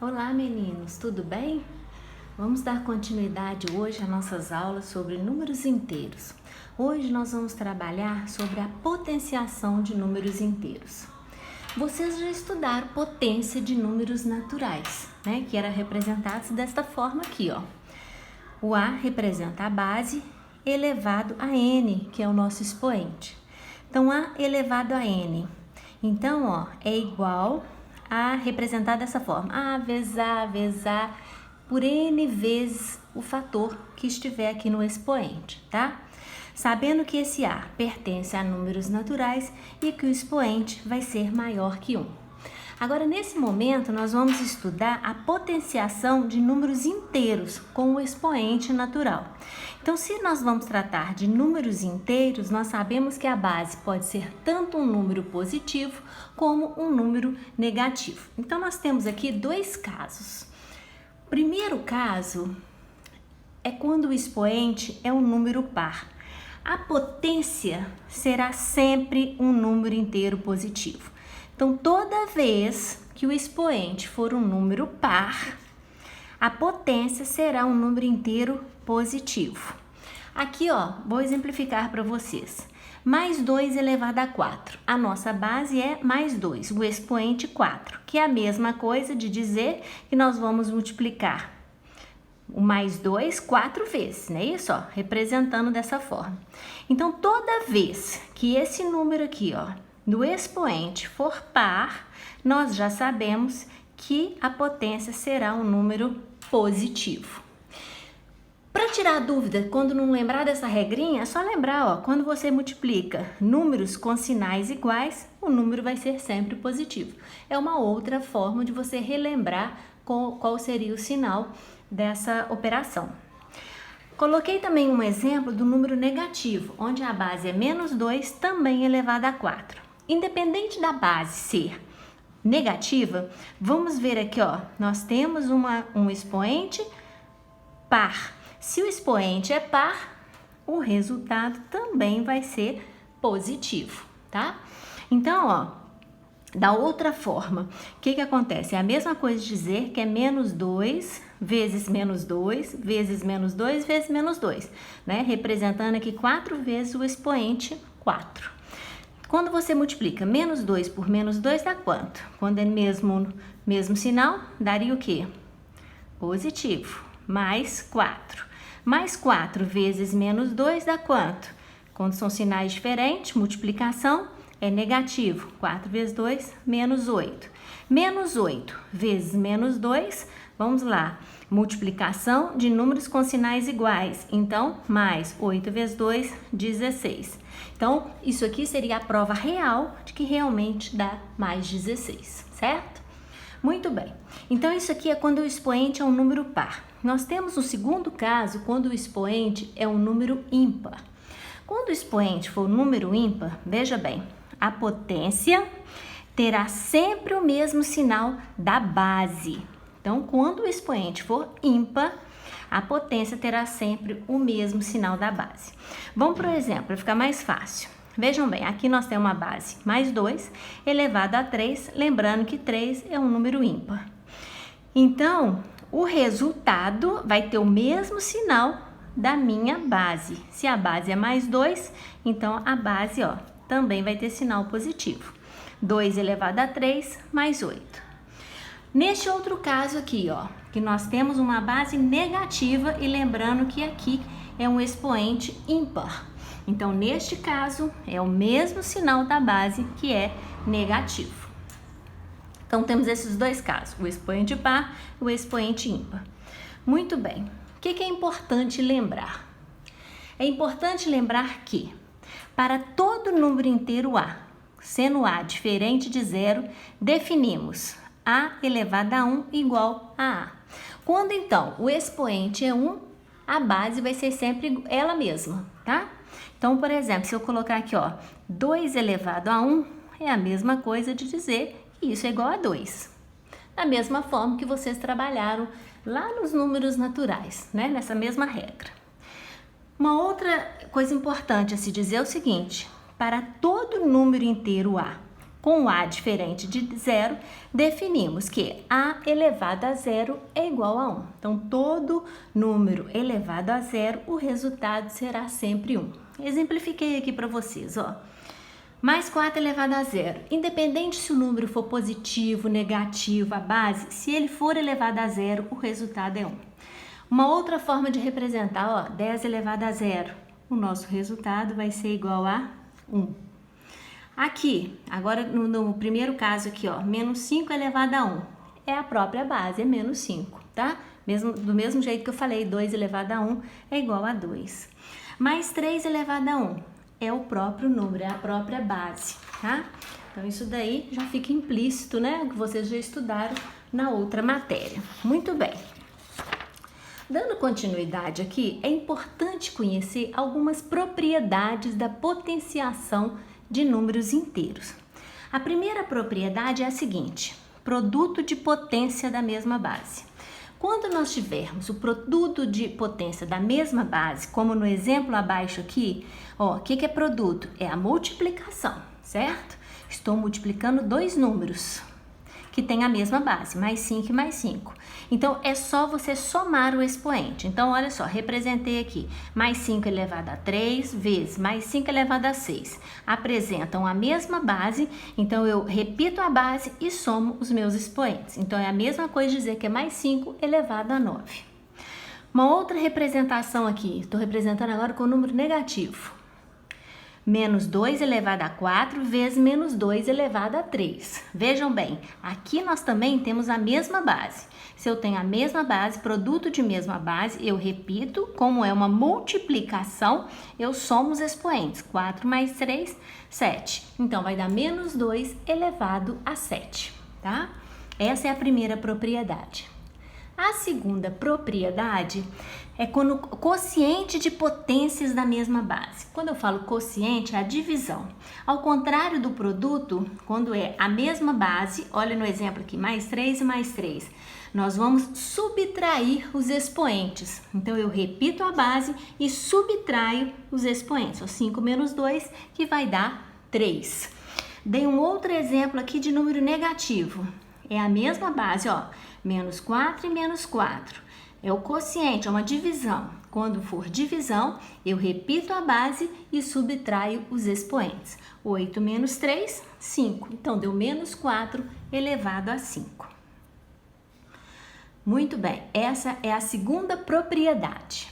Olá meninos, tudo bem? Vamos dar continuidade hoje às nossas aulas sobre números inteiros. Hoje nós vamos trabalhar sobre a potenciação de números inteiros. Vocês já estudaram potência de números naturais, né? Que era representado desta forma aqui, ó. O A representa a base elevado a N, que é o nosso expoente. Então, A elevado a N. Então, ó, é igual a representar dessa forma. A vezes A por N vezes o fator que estiver aqui no expoente, tá? Sabendo que esse A pertence a números naturais e que o expoente vai ser maior que 1. Agora, nesse momento, nós vamos estudar a potenciação de números inteiros com o expoente natural. Então, se nós vamos tratar de números inteiros, nós sabemos que a base pode ser tanto um número positivo como um número negativo. Então, nós temos aqui dois casos. O primeiro caso é quando o expoente é um número par. A potência será sempre um número inteiro positivo. Então, toda vez que o expoente for um número par, a potência será um número inteiro positivo. Aqui, ó, vou exemplificar para vocês. Mais 2 elevado a 4. A nossa base é mais 2, o expoente 4, que é a mesma coisa de dizer que nós vamos multiplicar o mais 2 4 vezes, não é isso? Ó, representando dessa forma. Então, toda vez que esse número aqui, ó, do expoente for par, nós já sabemos que a potência será um número positivo. Para tirar a dúvida, quando não lembrar dessa regrinha, é só lembrar, ó, quando você multiplica números com sinais iguais, o número vai ser sempre positivo. É uma outra forma de você relembrar qual seria o sinal dessa operação. Coloquei também um exemplo do número negativo, onde a base é menos 2, também elevado a 4. Independente da base ser negativa, vamos ver aqui, ó, nós temos um expoente par. Se o expoente é par, o resultado também vai ser positivo, tá? Então, ó, da outra forma, o que acontece? É a mesma coisa de dizer que é menos 2 vezes menos 2 vezes menos 2 vezes menos 2, né? Representando aqui 4 vezes o expoente 4. Quando você multiplica menos 2 por menos 2, dá quanto? Quando é mesmo sinal, daria o quê? Positivo. Mais 4. Mais 4 vezes menos 2 dá quanto? Quando são sinais diferentes, multiplicação é negativo. 4 vezes 2, menos 8. Menos 8 vezes menos 2, vamos lá. Multiplicação de números com sinais iguais. Então, mais 8 vezes 2, 16. Então, isso aqui seria a prova real de que realmente dá mais 16, certo? Muito bem. Então, isso aqui é quando o expoente é um número par. Nós temos o segundo caso, quando o expoente é um número ímpar. Quando o expoente for um número ímpar, veja bem, a potência terá sempre o mesmo sinal da base. Então, quando o expoente for ímpar, a potência terá sempre o mesmo sinal da base. Vamos para o exemplo, para ficar mais fácil. Vejam bem, aqui nós temos uma base mais 2 elevado a 3, lembrando que 3 é um número ímpar. Então, o resultado vai ter o mesmo sinal da minha base. Se a base é mais 2, então a base, ó, também vai ter sinal positivo. 2 elevado a 3 mais 8. Neste outro caso aqui, ó, que nós temos uma base negativa e lembrando que aqui é um expoente ímpar. Então, neste caso, é o mesmo sinal da base que é negativo. Então, temos esses dois casos, o expoente par e o expoente ímpar. Muito bem. O que é importante lembrar? É importante lembrar que, para todo número inteiro A, sendo A diferente de zero, definimos A elevado a 1 igual a A. Quando, então, o expoente é 1, a base vai ser sempre ela mesma, tá? Então, por exemplo, se eu colocar aqui, ó, 2 elevado a 1 é a mesma coisa de dizer que isso é igual a 2. Da mesma forma que vocês trabalharam lá nos números naturais, né? Nessa mesma regra. Uma outra coisa importante a se dizer é o seguinte: para todo número inteiro A Com o A diferente de 0, definimos que A elevado a 0 é igual a 1. Então, todo número elevado a 0, o resultado será sempre 1. Exemplifiquei aqui para vocês, ó. Mais 4 elevado a 0. Independente se o número for positivo, negativo, a base, se ele for elevado a 0, o resultado é 1. Uma outra forma de representar, ó, 10 elevado a 0. O nosso resultado vai ser igual a 1. Aqui, agora no primeiro caso aqui, ó, menos 5 elevado a 1. É a própria base, é menos 5, tá? Do mesmo jeito que eu falei, 2 elevado a 1 é igual a 2. Mais 3 elevado a 1 é o próprio número, é a própria base, tá? Então, isso daí já fica implícito, né? O que vocês já estudaram na outra matéria. Muito bem. Dando continuidade aqui, é importante conhecer algumas propriedades da potenciação de números inteiros. A primeira propriedade é a seguinte: produto de potência da mesma base. Quando nós tivermos o produto de potência da mesma base, como no exemplo abaixo aqui, ó, o que é produto? É a multiplicação, certo? Estou multiplicando dois números que têm a mesma base, mais 5 e mais 5. Então, é só você somar o expoente. Então, olha só, representei aqui, mais 5 elevado a 3 vezes mais 5 elevado a 6. Apresentam a mesma base, então eu repito a base e somo os meus expoentes. Então, é a mesma coisa dizer que é mais 5 elevado a 9. Uma outra representação aqui, estou representando agora com o número negativo. Menos 2 elevado a 4 vezes menos 2 elevado a 3. Vejam bem, aqui nós também temos a mesma base. Se eu tenho a mesma base, produto de mesma base, eu repito, como é uma multiplicação, eu somo os expoentes. 4 mais 3, 7. Então, vai dar menos 2 elevado a 7, tá? Essa é a primeira propriedade. A segunda propriedade é quando o quociente de potências da mesma base. Quando eu falo quociente, é a divisão. Ao contrário do produto, quando é a mesma base, olha no exemplo aqui, mais 3 e mais 3, nós vamos subtrair os expoentes. Então, eu repito a base e subtraio os expoentes. 5 menos 2, que vai dar 3. Dei um outro exemplo aqui de número negativo. É a mesma base, ó, menos 4 e menos 4. É o quociente, é uma divisão. Quando for divisão, eu repito a base e subtraio os expoentes. 8 menos 3, 5. Então, deu menos 4 elevado a 5. Muito bem, essa é a segunda propriedade.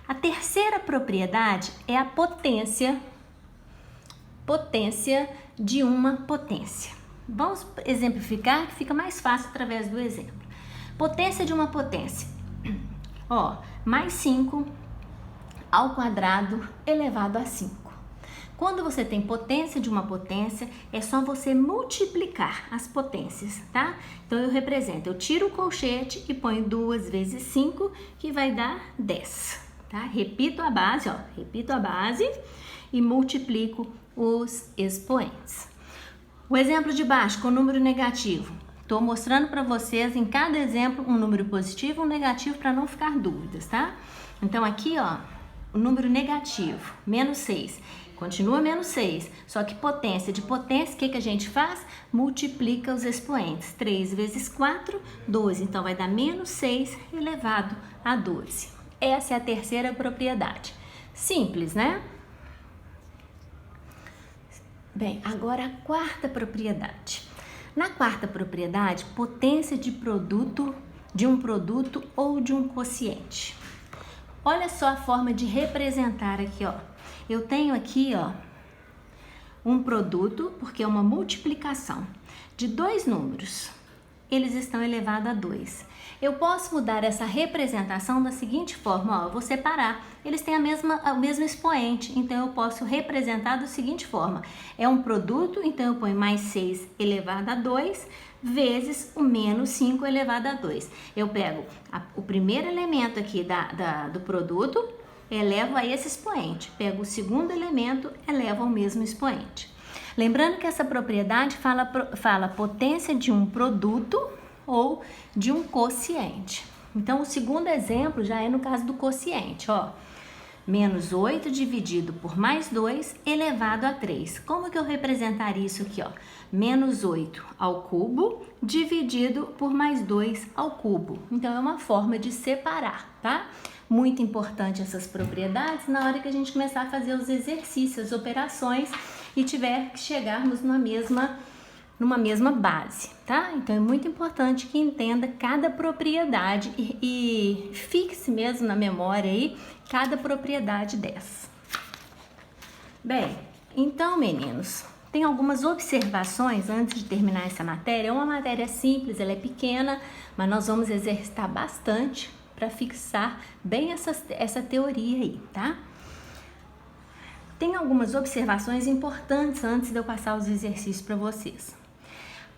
A terceira propriedade é a potência de uma potência. Vamos exemplificar, que fica mais fácil através do exemplo. Potência de uma potência. Ó, mais 5 ao quadrado elevado a 5. Quando você tem potência de uma potência, é só você multiplicar as potências, tá? Então, eu represento, eu tiro o colchete e ponho 2 vezes 5, que vai dar 10, tá? Repito a base, ó, repito a base e multiplico os expoentes. O exemplo de baixo, com o número negativo. Estou mostrando para vocês em cada exemplo um número positivo e um negativo para não ficar dúvidas, tá? Então, aqui, ó, o número negativo, menos 6. Continua menos 6, só que potência de potência, o que a gente faz? Multiplica os expoentes. 3 vezes 4, 12. Então, vai dar menos 6 elevado a 12. Essa é a terceira propriedade. Simples, né? Bem, agora a quarta propriedade. Na quarta propriedade, potência de produto, de um produto ou de um quociente. Olha só a forma de representar aqui, ó. Eu tenho aqui, ó, um produto, porque é uma multiplicação de dois números. Eles estão elevados a 2. Eu posso mudar essa representação da seguinte forma, ó, eu vou separar. Eles têm o mesmo expoente, então eu posso representar da seguinte forma. É um produto, então eu ponho mais 6 elevado a 2 vezes o menos 5 elevado a 2. Eu pego o primeiro elemento aqui do produto, elevo a esse expoente. Pego o segundo elemento, elevo ao mesmo expoente. Lembrando que essa propriedade fala potência de um produto ou de um quociente. Então, o segundo exemplo já é no caso do quociente, ó. Menos 8 dividido por mais 2 elevado a 3. Como que eu representaria isso aqui, ó? Menos 8 ao cubo dividido por mais 2 ao cubo. Então, é uma forma de separar, tá? Muito importante essas propriedades na hora que a gente começar a fazer os exercícios, as operações e tiver que chegarmos numa mesma base, tá? Então, é muito importante que entenda cada propriedade e fixe mesmo na memória aí cada propriedade dessa. Bem, então, meninos, tem algumas observações antes de terminar essa matéria. É uma matéria simples, ela é pequena, mas nós vamos exercitar bastante para fixar bem essa teoria aí, tá? Tem algumas observações importantes antes de eu passar os exercícios para vocês.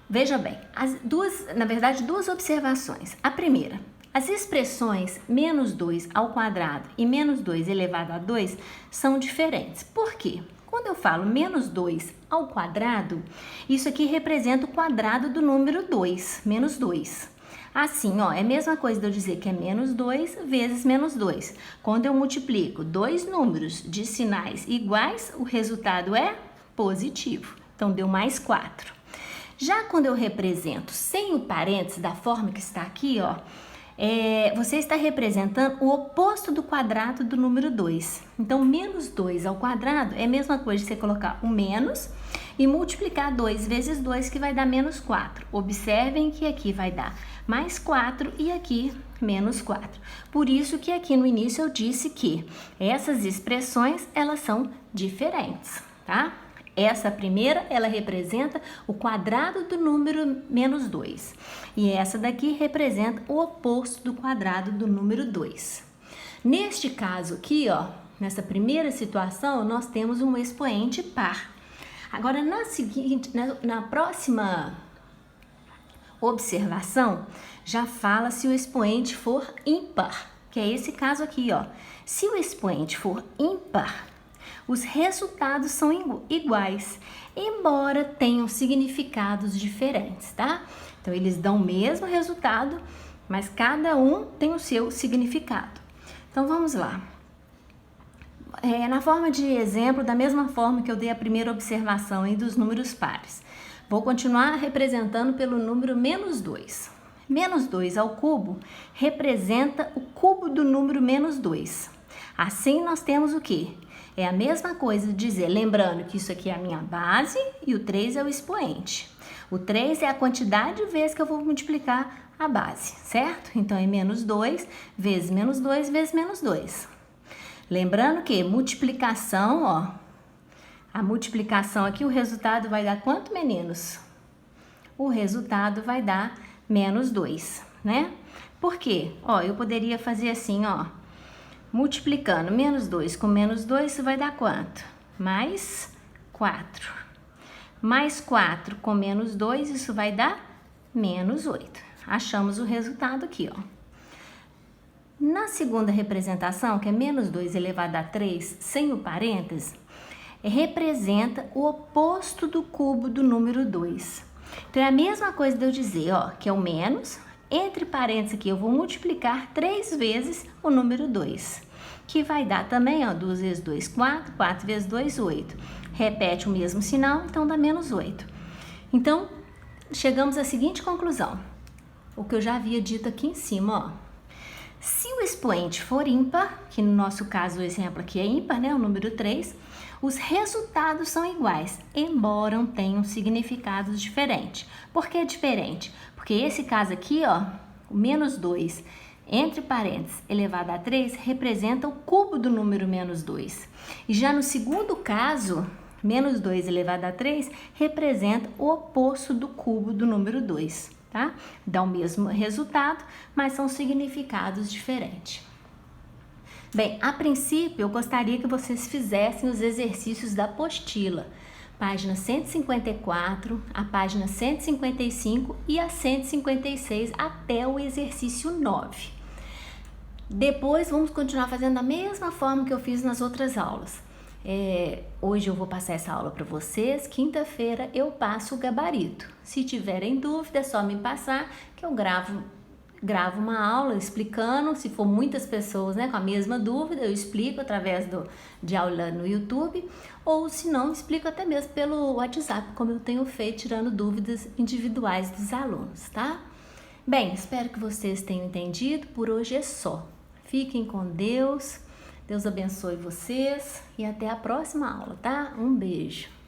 Veja bem, duas observações. A primeira, as expressões menos 2 ao quadrado e menos 2 elevado a 2 são diferentes. Por quê? Quando eu falo menos 2 ao quadrado, isso aqui representa o quadrado do número 2, menos 2. Assim, ó, é a mesma coisa de eu dizer que é menos 2 vezes menos 2. Quando eu multiplico dois números de sinais iguais, o resultado é positivo. Então, deu mais 4. Já quando eu represento sem o parênteses da forma que está aqui, ó, você está representando o oposto do quadrado do número 2. Então, menos 2 ao quadrado é a mesma coisa de você colocar o menos e multiplicar 2 vezes 2, que vai dar menos 4. Observem que aqui vai dar mais 4 e aqui menos 4. Por isso que aqui no início eu disse que essas expressões, elas são diferentes, tá? Essa primeira, ela representa o quadrado do número menos 2. E essa daqui representa o oposto do quadrado do número 2. Neste caso aqui, ó, nessa primeira situação, nós temos um expoente par. Agora, na próxima observação, já fala se o expoente for ímpar, que é esse caso aqui, ó. Se o expoente for ímpar, os resultados são iguais, embora tenham significados diferentes, tá? Então, eles dão o mesmo resultado, mas cada um tem o seu significado. Então, vamos lá. Na forma de exemplo, da mesma forma que eu dei a primeira observação aí dos números pares, vou continuar representando pelo número menos 2. Menos 2 ao cubo representa o cubo do número menos 2. Assim, nós temos o quê? É a mesma coisa de dizer, lembrando que isso aqui é a minha base e o 3 é o expoente. O 3 é a quantidade de vezes que eu vou multiplicar a base, certo? Então, é menos 2 vezes menos 2 vezes menos 2. Lembrando que multiplicação, ó, a multiplicação aqui, o resultado vai dar quanto, meninos? O resultado vai dar menos 2, né? Por quê? Ó, eu poderia fazer assim, ó. Multiplicando menos 2 com menos 2, isso vai dar quanto? Mais 4. Mais 4 com menos 2, isso vai dar menos 8. Achamos o resultado aqui, ó. Na segunda representação, que é menos 2 elevado a 3, sem o parênteses, representa o oposto do cubo do número 2. Então, é a mesma coisa de eu dizer, ó, que é o menos. Entre parênteses aqui, eu vou multiplicar 3 vezes o número 2, que vai dar também, ó, 2 vezes 2, 4, 4 vezes 2, 8. Repete o mesmo sinal, então dá menos 8. Então, chegamos à seguinte conclusão, o que eu já havia dito aqui em cima, ó. Se o expoente for ímpar, que no nosso caso o exemplo aqui é ímpar, né, o número 3, os resultados são iguais, embora tenham significados diferentes. Por que diferente? Porque esse caso aqui, ó, o menos 2, entre parênteses, elevado a 3, representa o cubo do número menos 2. E já no segundo caso, menos 2 elevado a 3, representa o oposto do cubo do número 2, tá? Dá o mesmo resultado, mas são significados diferentes. Bem, a princípio, eu gostaria que vocês fizessem os exercícios da apostila, página 154, a página 155 e a 156 até o exercício 9. Depois, vamos continuar fazendo da mesma forma que eu fiz nas outras aulas. Hoje eu vou passar essa aula para vocês, quinta-feira eu passo o gabarito. Se tiverem dúvida, é só me passar que eu gravo gravo uma aula explicando, se for muitas pessoas, né, com a mesma dúvida, eu explico através de aula no YouTube, ou se não, explico até mesmo pelo WhatsApp, como eu tenho feito, tirando dúvidas individuais dos alunos, tá? Bem, espero que vocês tenham entendido. Por hoje é só. Fiquem com Deus, Deus abençoe vocês e até a próxima aula, tá? Um beijo!